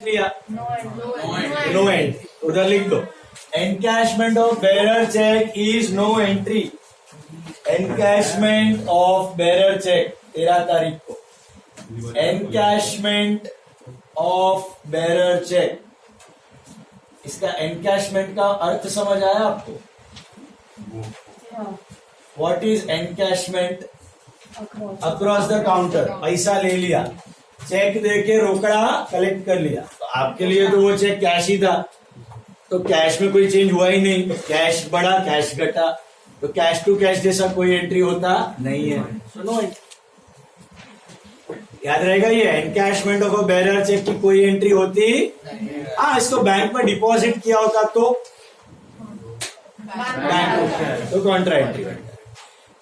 लिया no entry, उधर लिख दो encashment of bearer cheque is no entry. Encashment of bearer cheque 13 तारीख को, एनकैशमेंट ऑफ बेरर चेक। इसका एनकैशमेंट का अर्थ समझ आया आपको? What is encashment? Across the counter, पैसा ले लिया, चेक देके रोकड़ा कलेक्ट कर लिया। तो आपके लिए तो वो चेक कैश ही था, तो कैश में कोई चेंज हुआ ही नहीं, कैश बढ़ा कैश घटा, तो कैश टू कैश जैसा कोई एंट्री होता नहीं है। सुनो याद रहेगा ये encashment of a bearer check की कोई एंट्री होती। हाँ, इसको बैंक में डिपॉजिट किया होता तो बैंक तो कॉन्ट्रा एंट्री।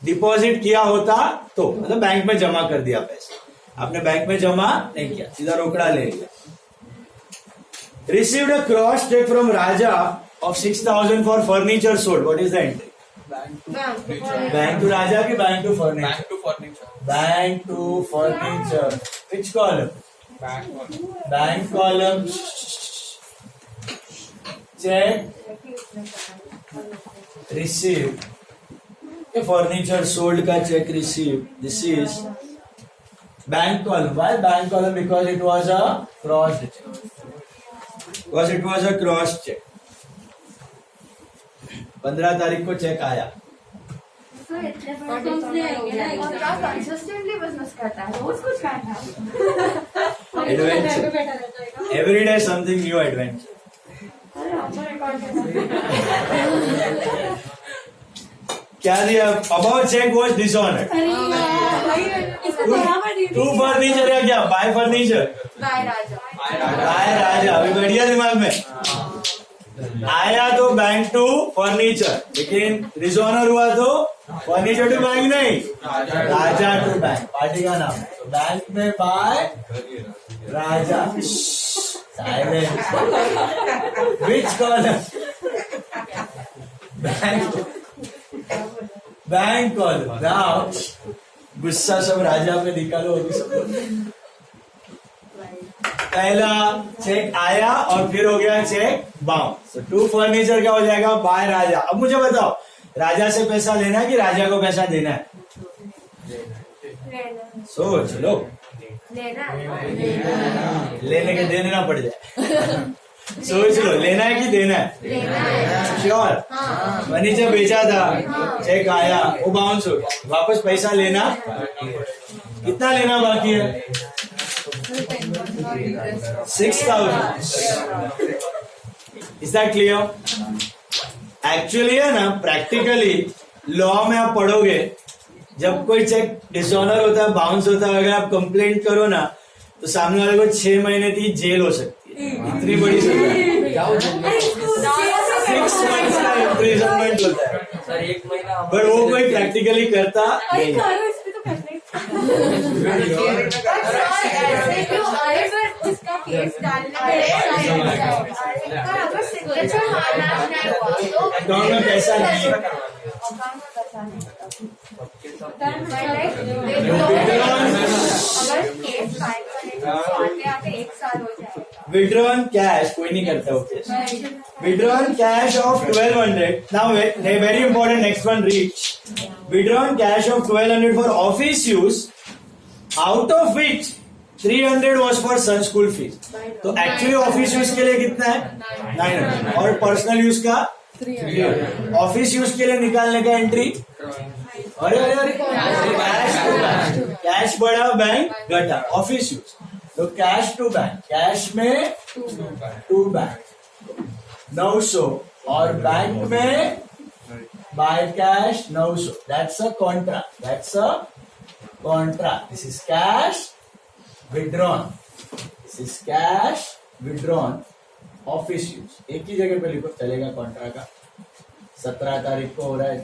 डिपॉजिट किया होता तो मतलब बैंक में जमा कर दिया पैसा, आपने बैंक में जमा नहीं किया, सीधा रोकड़ा ले लिया। Received a cross check from Raja of 6,000 for furniture sold. What is the entry? Bank to Raja ki bank to furniture? Bank to furniture. Bank to furniture. Which column? Bank one. Bank column. Check received. A furniture sold ka check received. This is bank column. Why bank column? Because it was a cross check. Because it was a cross check. 15 तारीख को check आया। क्या consistently business करता है, रोज कुछ करता है। Adventure, every day something new adventure. क्या दिया? About cheque was dishonoured. To furniture या क्या? By furniture, by Raja. By Raja. अभी बढ़िया दिमाग में आया तो बैंक टू फर्नीचर, लेकिन डिसऑनर हुआ तो फर्नीचर टू बैंक नहीं, राजा टू बैंक। पार्टी का नाम तो बैंक में बाय राजा। साइलेंस। विच कॉलम? Bank column. नाउ गुस्सा सब राजा में निकालो अभी सब। पहला चेक आया और फिर हो गया चेक बाउंस। टू फर्नीचर क्या हो जाएगा? बाय राजा। अब मुझे बताओ, राजा से पैसा लेना है कि राजा को पैसा देना है? सोच लो। लेने के देना पड़ जाए। सोच लो, लेना है कि देना है? श्योर। फर्नीचर बेचा था, चेक आया, वो बाउंस हो गया, वापस पैसा लेना। कितना लेना बाकी है? 6,000। Is that clear? एक्चुअली है ना, प्रैक्टिकली लॉ में आप पढ़ोगे, जब कोई चेक डिसऑनर होता है, बाउंस होता है, अगर आप कंप्लेंट करो ना, तो सामने वाले को 6 महीने की जेल हो सकती है। इतनी बड़ी सजा है। 6 मंथ्स का इम्प्रिजनमेंट होता है। सर 1 महीना। बट वो कोई प्रैक्टिकली करता नहीं। उसका केस डालना अगर सिग्नेचर मारना नहीं हुआ तो अकाउंट में पैसा नहीं है। अगर केस फाइल करने आते आते 1 साल हो जाएगा। विड्रॉन कैश कोई नहीं करता वो case. Withdrawn cash of 1200। Now very important, next one reach. Withdrawn cash of 1200 for office use, out of which 300 was for son school fees. तो एक्चुअली ऑफिस यूज के लिए कितना है? 900। और पर्सनल यूज का 300। ऑफिस यूज के लिए निकालने का एंट्री, अरे अरे अरे, कैश टू बैंक। कैश बढ़ा, बैंक घटा, ऑफिस यूज। तो कैश टू बैंक, कैश में टू बैंक 900 और बैंक में by cash 900। That's a Contra, that's a Contra. This is cash withdrawn, this is cash withdrawn, office use. एक ही जगह पे लिखो, चलेगा कॉन्ट्रा का। 17 तारीख को हो रहा है।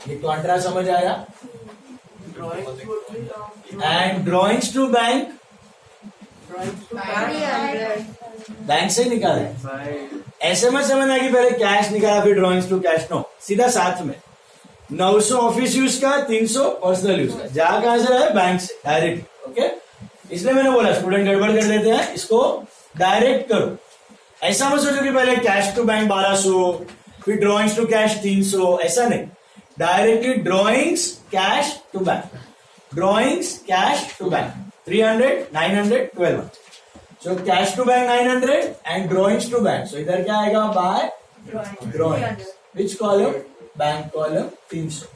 ये कॉन्ट्रा समझ आया? And drawings to bank, bank से निकाला। ऐसे मत समझना कि पहले कैश निकाला फिर ड्रॉइंग्स टू कैश, नो, सीधा साथ में। 900 ऑफिस यूज का, 300 पर्सनल यूज का। जा कहां से रहा है? बैंक से डायरेक्ट। ओके, इसलिए मैंने बोला स्टूडेंट गड़बड़ कर देते हैं, इसको डायरेक्ट करो। ऐसा मत सोचो कि पहले कैश टू बैंक 1200 फिर ड्रॉइंग्स टू कैश 300, ऐसा नहीं। Directly drawings cash to bank, drawings cash to bank 300, 900, 1200। So cash to bank 900 and drawings to bank, so इधर क्या आएगा? By drawings. Which column? Bank column 300।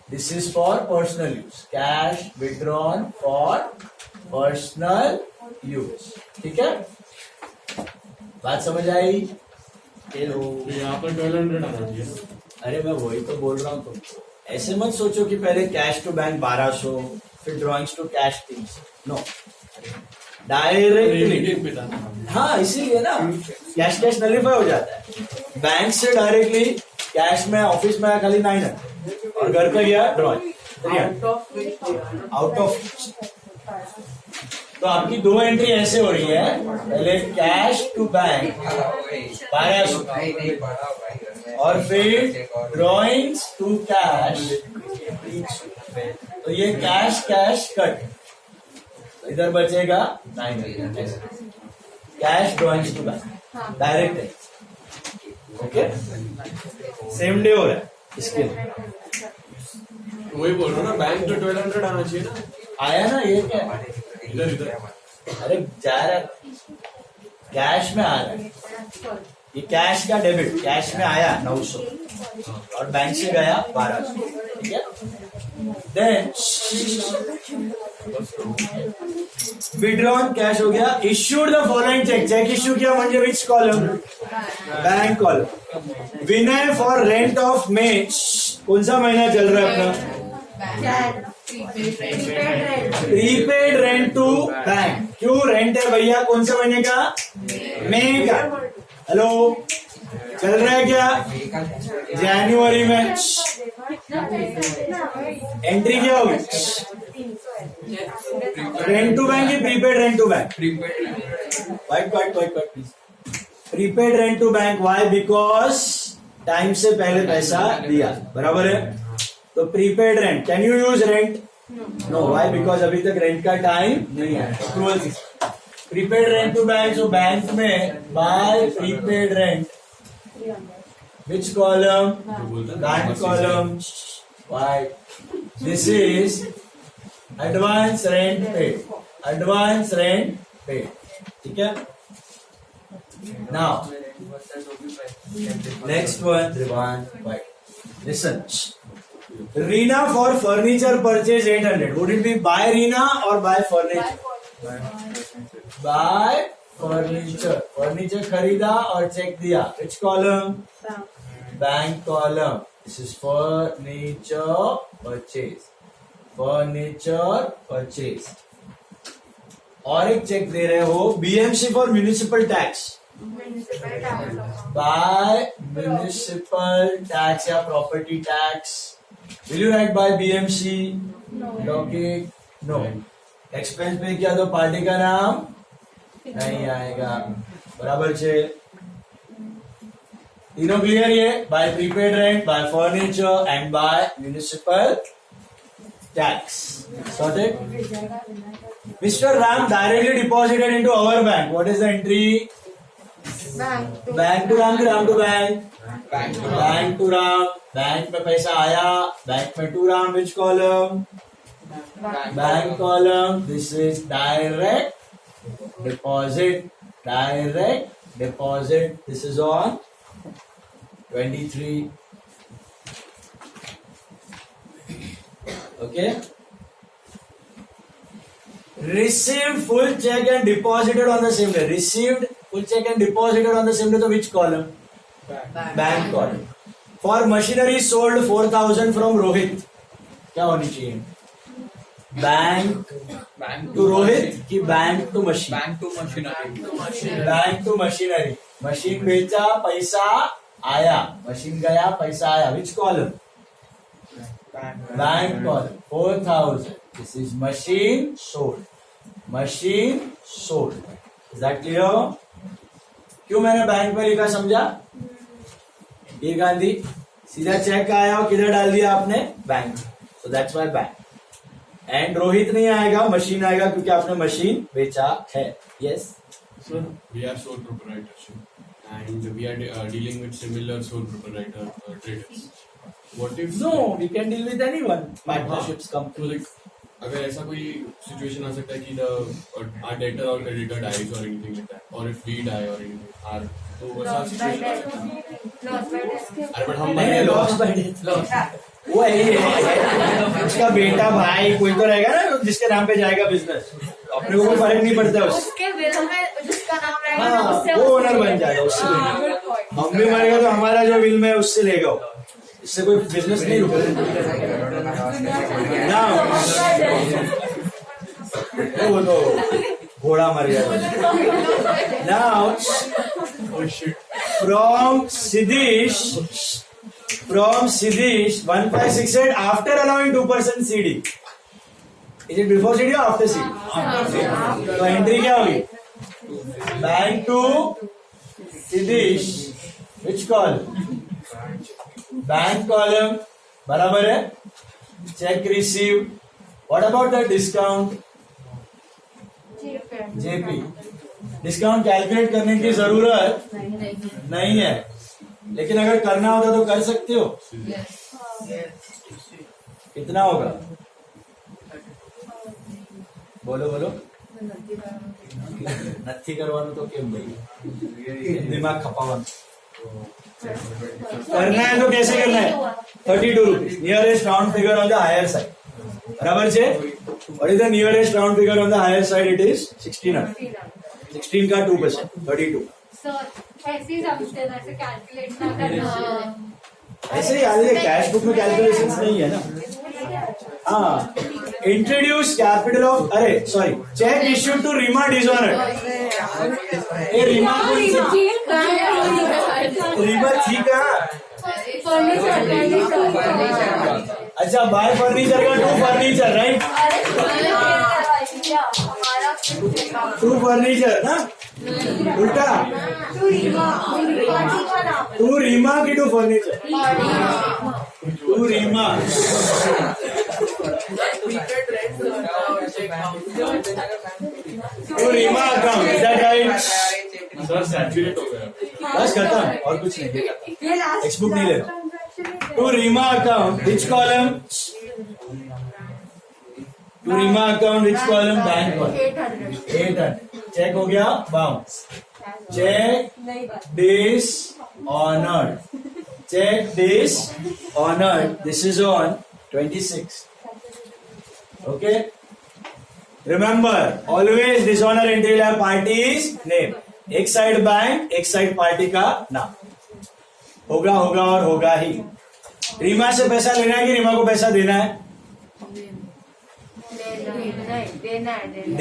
This is for personal use, cash withdrawn for personal use. ठीक है, बात समझ आई? यहाँ पर 1200 आना चाहिए। अरे मैं वही तो बोल रहा हूँ तुमको, ऐसे मत सोचो कि पहले कैश टू बैंक 1200 फिर drawings to cash 300, no, directly. हाँ, इसीलिए ना कैश कैश नलीफाई हो जाता है। बैंक से डायरेक्टली कैश में ऑफिस में आया खाली 900 और घर पे गया ड्रॉइंग 300 आउट ऑफ। तो आपकी दो एंट्री ऐसे हो रही है, पहले कैश टू बैंक 1200 और फिर ड्रॉइंग्स टू कैश 300। तो ये कैश कैश कट, इधर बचेगा 900। Cash drawings to bank direct है। ओके, सेम डे हो रहा है इसके लिए। वही बोल रहा हूँ ना, बैंक तो 1200 आना चाहिए ना। आया ना, ये क्या है? इधर इधर अरे जा रहा है, कैश में आ रहा है, ये कैश का डेबिट, कैश में आया 900 और बैंक से गया 1200। ठीक है, देन विड्रॉन कैश हो गया। Issued the following cheque, cheque issue किया म्हणजे which column? Bank column. Vinay for rent of May, कौन सा महीना चल रहा है अपना? Prepaid rent to bank. क्यों रेंट है भैया? कौन से महीने का? मई का। हेलो, चल रहा है क्या? जनवरी में एंट्री क्या होगी? रेंट टू बैंक की prepaid rent to bank? Wait please. Prepaid rent to bank, why? Because time से पहले पैसा दिया, बराबर है। तो prepaid rent, can you use rent? No, why? Because अभी तक रेंट का टाइम नहीं है, approval. Prepaid rent to bank, so bank में by prepaid rent, which column? Bank column. Why? This is advance rent paid, advance rent paid. ठीक है, now next one, Rivan, listen. Reena for furniture purchase 800. Would it be by Reena or by furniture? By furniture. Furniture खरीदा और check दिया. Which column? Bank column. This is furniture purchase. Furniture purchase. और एक check दे रहे हो, BMC for municipal tax. By municipal tax या property tax. Will you write by BMC? Okay, no. Expense पे किया तो पार्टी का नाम नहीं आएगा, बराबर छे। तीनों क्लियर? ये by prepaid rent, by furniture and by municipal tax. Sorted? Mr. Ram directly deposited into our bank. What is the entry? Bank to Bank to Ram, Ram to bank. Bank Bank to Ram. Bank में पैसा आया, bank में to Ram. Which column? Bank column. This is direct deposit. Direct deposit. This is on 23. Okay. Received full check and deposited on the same day. Received full check and deposited on the same day. So which column? Bank column. For machinery sold 4,000 from Rohit. क्या होनी चाहिए? Bank to Rohit कि bank to machine? Bank to machinery Bank to machinery. Machine बेचा, पैसा आया. Machine गया, पैसा आया. Which column? Bank column. 4,000. This is machine sold. Machine sold. Is that clear? क्यों मैंने बैंक में लिखा समझा? ये गांधी सीधा चेक आया और किधर डाल दिया आपने? Bank. So that's why bank. And Rohit नहीं आएगा, मशीन आएगा क्योंकि आपने मशीन बेचा है. Yes. Sir, we are sole proprietorship and we are dealing with similar sole proprietor traders. What if No, we can deal with anyone. Partnerships come तो like अगर ऐसा कोई सिचुएशन आ सकता है कि our debtor or creditor dies or anything like that, or if we die or anything, तो वैसा situation आ सकता है. अरे बट हम नहीं लॉस बाय डेथ. वो है ही है. उसका बेटा भाई कोई तो रहेगा ना जिसके नाम पे जाएगा बिजनेस. अपने को कोई फर्क नहीं पड़ता उससे. उसके विल में जिसका नाम रहेगा ना, हाँ, उससे वो ओनर बन जाएगा उससे. हम भी मरेगा तो हमारा जो विल में है उससे लेगा वो. इससे कोई बिजनेस नहीं रुकेगा ना. वो तो घोड़ा मर गया. Now, from Siddish, 1568 after allowing 2% CD. Is it before CD or after CD? तो एंट्री क्या होगी? Bank to Siddish. Which column? Bank column. बराबर है? Check received. What about the discount? JP. Discount calculate करने की जरूरत नहीं है, लेकिन अगर करना होता तो कर सकते हो. कितना होगा? बोलो बोलो. નથી કરવાનું તો કેમ ભાઈ? दिमाग खपावन. करना है तो कैसे करना है? 32 rupees. Nearest round figure on the higher side. बराबर છે. What is the nearest round figure on the higher side? It is 1600. 16 का 2%, 32. सर ऐसे ही समझते हैं, ऐसे कैलकुलेट ना करना. ऐसे ही याद है. कैश बुक में कैलकुलेशंस नहीं है ना. हाँ. इंट्रोड्यूस कैपिटल ऑफ, अरे sorry, cheque issued to Reema dishonoured. ये रीमा कौन सी? रीमा थी कहाँ? अच्छा, बाय फर्नीचर का to furniture, right? To furniture ना, उल्टा. टू रीमा की to furniture. To Reema. To Reema account. Is that right? Sir saturate हो गया. बस खत्म, और कुछ नहीं. टेक्स्ट बुक नहीं लेना. To Reema account. Which column? To Reema account. Which column? Bank column. 800. Cheque हो गया. Bounce. Cheque dishonoured. Check this honored. This is on 26. Okay. Remember, always dishonor entry will have party's name. एक side bank, एक side party का नाम. होगा होगा और होगा ही. रीमा से पैसा लेना है कि रीमा को पैसा देना है?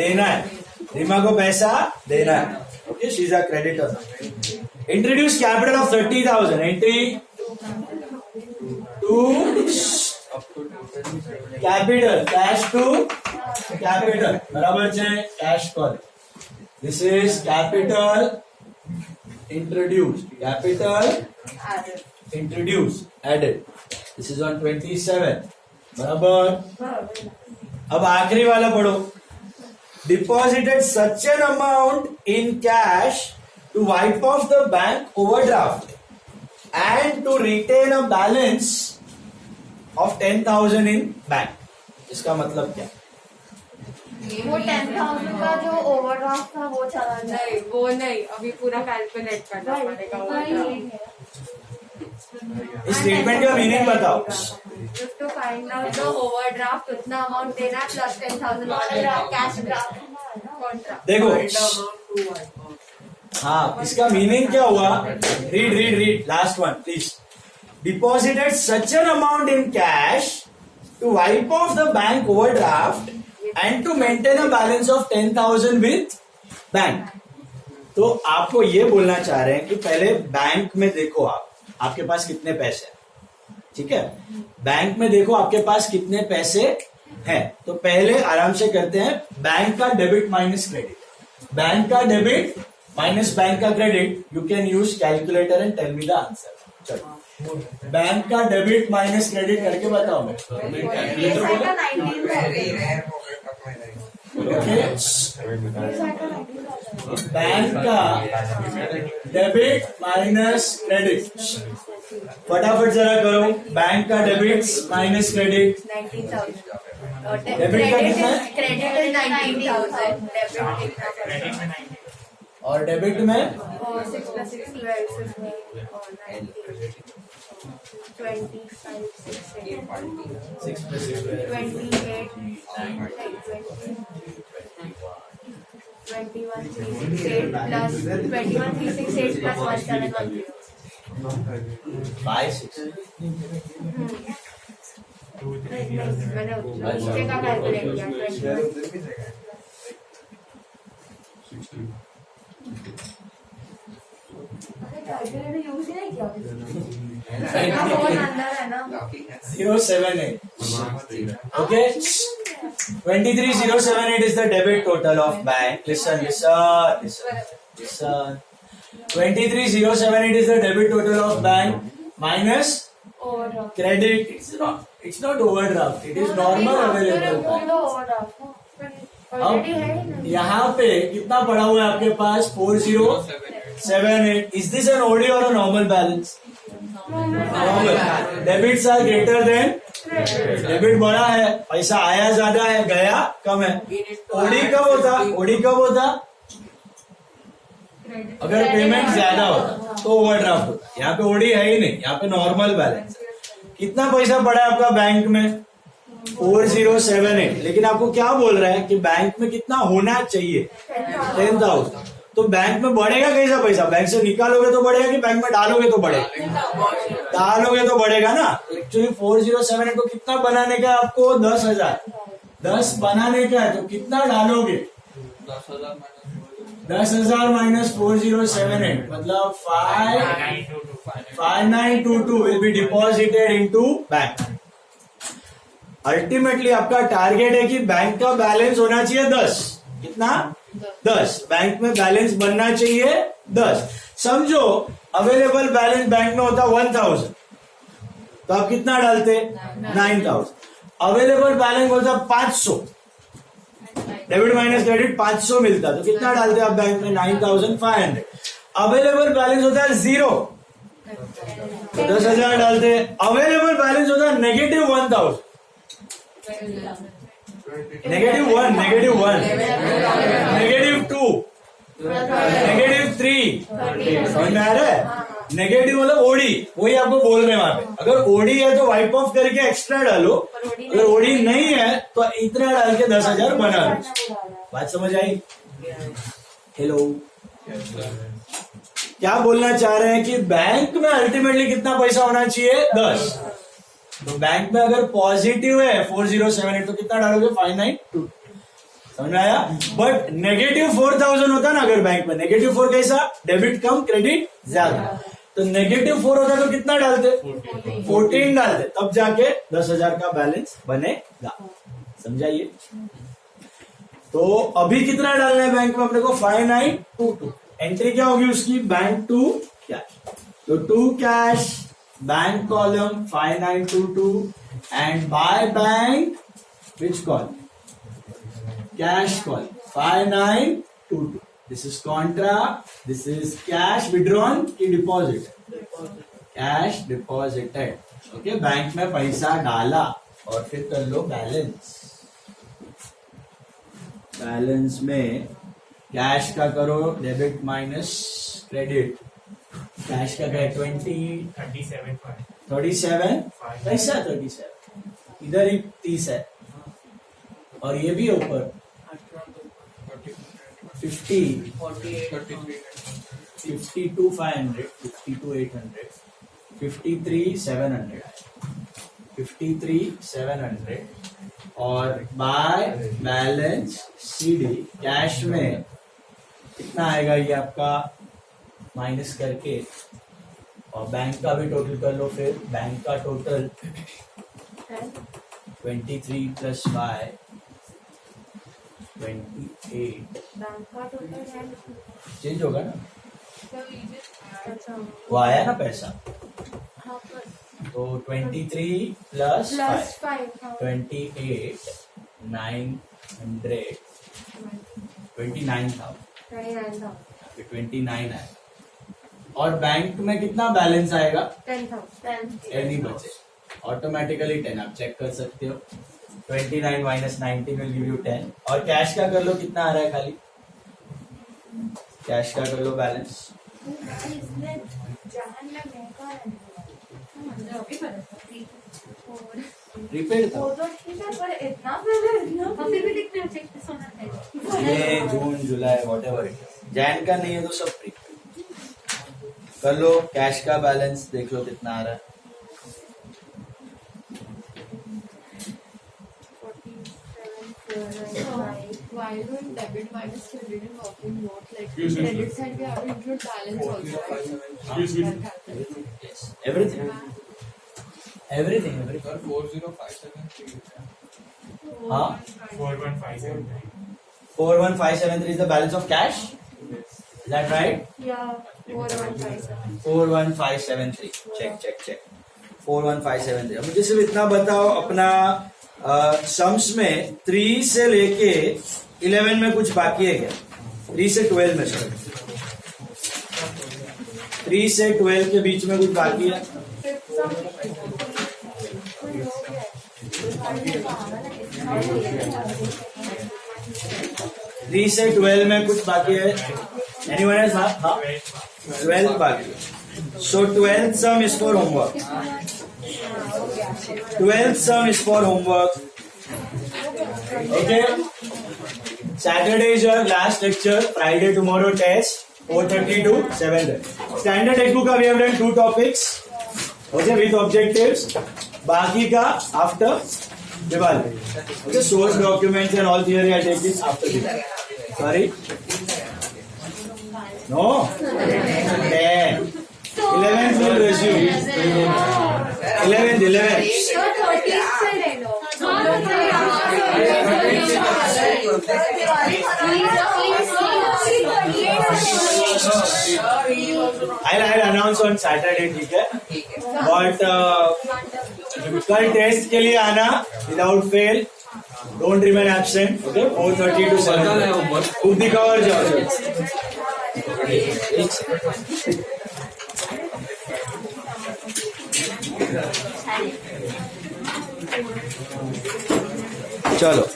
देना है. रीमा को पैसा देना है. Okay, she is a creditor. Introduce capital of 30,000. Entry to capital. Cash to capital. बराबर है cash call. This is capital introduced. Capital introduced. Added. This is on 27. बराबर. अब आखिरी वाला पढ़ो. Deposited such an amount in cash to wipe off the bank overdraft and to retain a balance of 10,000 in bank. इसका मतलब क्या? वो 10,000 का जो ओवरड्राफ्ट था वो चला जाए. नहीं वो नहीं, अभी पूरा कैलकुलेट करना पड़ेगा. इस स्टेटमेंट का मीनिंग बताओ. Just to find out the overdraft उतना अमाउंट देना प्लस 10,000 कैश ड्राफ्ट. देखो, हाँ, इसका मीनिंग क्या हुआ? Read last one please. Deposited such an amount in cash to wipe off the bank overdraft and to maintain a balance of 10,000 with bank. तो आपको ये बोलना चाह रहे हैं कि पहले बैंक में देखो आपके पास कितने पैसे हैं. ठीक है, बैंक में देखो आपके पास कितने पैसे हैं. तो पहले आराम से करते हैं बैंक का डेबिट माइनस क्रेडिट. बैंक का डेबिट माइनस बैंक का credit. You can use calculator and tell me the answer. चलो. बैंक का डेबिट माइनस क्रेडिट करके बताओ मैं This side का 19,000. ओके This side का 19,000. बैंक का डेबिट माइनस क्रेडिट फटाफट जरा करो बैंक का डेबिट माइनस क्रेडिट 19,000. डेबिट का कितना है? Credit is 19,000. Debit कितना? और डेबिट में 6 plus 6, 12, 15, और 19, 25, 6, 8, 28, 21, 368 plus 21, 368 plus 1710. 5 6 मैंने नीचे का कैलकुलेट किया 21. कैलकुलेटर यूज ही नहीं किया फोन अंदर है ना 078 okay 23078 is the debit total of bank listen 23078 is the debit total of bank minus और credit it's not overdraft it is normal available already है ही नहीं. यहाँ पे कितना पड़ा हुआ है आपके पास 4078 is this an OD or a normal balance normal debits are greater than debit बड़ा है पैसा आया ज्यादा है गया कम है ओडी कब होता अगर पेमेंट ज्यादा होता तो ओवरड्राफ्ट होता यहाँ पे ओडी है ही नहीं यहाँ पे नॉर्मल बैलेंस कितना पैसा पड़ा है आपका बैंक में 4078 लेकिन आपको क्या बोल रहा है कि बैंक में कितना होना चाहिए 10,000 तो बैंक में बढ़ेगा कैसा पैसा बैंक से निकालोगे तो बढ़ेगा कि बैंक में डालोगे तो बढ़ेगा ना एक्चुअली 4078 को कितना बनाने का है आपको 10,000 बनाने का है तो कितना डालोगे 10,000 माइनस 4078 मतलब 5922 will be deposited into bank ultimately आपका टारगेट है कि बैंक का बैलेंस होना चाहिए 10 कितना 10 बैंक में बैलेंस बनना चाहिए 10 समझो अवेलेबल बैलेंस बैंक में होता 1,000 तो आप कितना डालते 9,000 अवेलेबल बैलेंस होता 500 डेबिट माइनस क्रेडिट 500 मिलता तो कितना डालते आप बैंक में 9,500 अवेलेबल बैलेंस होता है 0 तो 10,000 डालते अवेलेबल बैलेंस होता है -1,000 -1 -2 -3 समझ में आ रहा है नेगेटिव मतलब ओडी वही आपको बोल रहे हैं वहां पे अगर ओडी है तो वाइप ऑफ करके एक्स्ट्रा डालो अगर ओडी नहीं है तो इतना डाल के 10,000 बना लो बात समझ आई हेलो क्या बोलना चाह रहे हैं कि बैंक में अल्टीमेटली कितना पैसा होना चाहिए 10 तो बैंक में अगर पॉजिटिव है 4078 तो कितना डालोगे 592 समझ में आया बट -4,000 होता ना अगर बैंक में -4 कैसा डेबिट कम क्रेडिट ज्यादा तो -4 होता तो कितना डालते 14 डालते तब जाके 10,000 का बैलेंस बनेगा समझाइए तो अभी कितना डालना है बैंक में अपने को 5922 एंट्री क्या होगी उसकी बैंक टू कैश तो to cash bank column 5922 and by bank which column cash call 5922 this is contra this is cash withdrawn की deposit cash deposited okay bank में पैसा डाला और फिर कर लो बैलेंस में कैश का करो डेबिट माइनस क्रेडिट कैश का क्या 37 कैसा 37 इधर ही 30 है और ये भी ऊपर 50 52,500 52,800 53,700 और बाय बैलेंस सीडी कैश में कितना आएगा ये आपका माइनस करके और बैंक का भी टोटल कर लो फिर बैंक का टोटल 23 प्लस 5 28 चेंज होगा ना वो आया ना पैसा तो 23 प्लस Plus 5 5. 28 900 29,000 29 है और बैंक में कितना बैलेंस आएगा 10,000. नहीं बचे ऑटोमेटिकली 10 आप चेक कर सकते हो 29 माइनस 19 विल गिव यू 10 और कैश का कर लो कितना आ रहा है खाली कैश का कर लो बैलेंस प्रीपेड था वो तो ठीक है पर इतना पहले फिर भी लिखते हैं चेक सोना है. मई जून जुलाई व्हाटएवर जैन का नहीं है तो सब प्रीपेड कर लो कैश का बैलेंस देख लो कितना आ रहा है 47,495. Why don't debit minus credit and working not like Excuse me, credit side we have to include balance also. Excuse me. yes everything everything Sir, 4057 हाँ 4157 41573 is the balance of cash is that right Yeah, 4157. 41573 check 41573 मुझे सिर्फ इतना बताओ अपना sums में 3 से लेके 11 में कुछ बाकी है क्या 3 से 12 में सर 3 से 12 के बीच में कुछ बाकी है 3 से 12 में कुछ बाकी है एनीवन एल्स हाँ 12 बाकी है सो 12th sum is for homework 12th sum is for homework okay Saturday is your last lecture Friday tomorrow test 4:30 to 7:30 standard textbook we have done 2 topics okay with objectives बाकी का after Diwali okay source documents and all theory I take this after Diwali sorry no 10 11th will resume 11th So 13th से ले लो. I'll announce on Saturday ठीक है but कल test के लिए आना without fail don't remain absent okay 4:30 to 7 खुद दिखाओ और जाओ चलो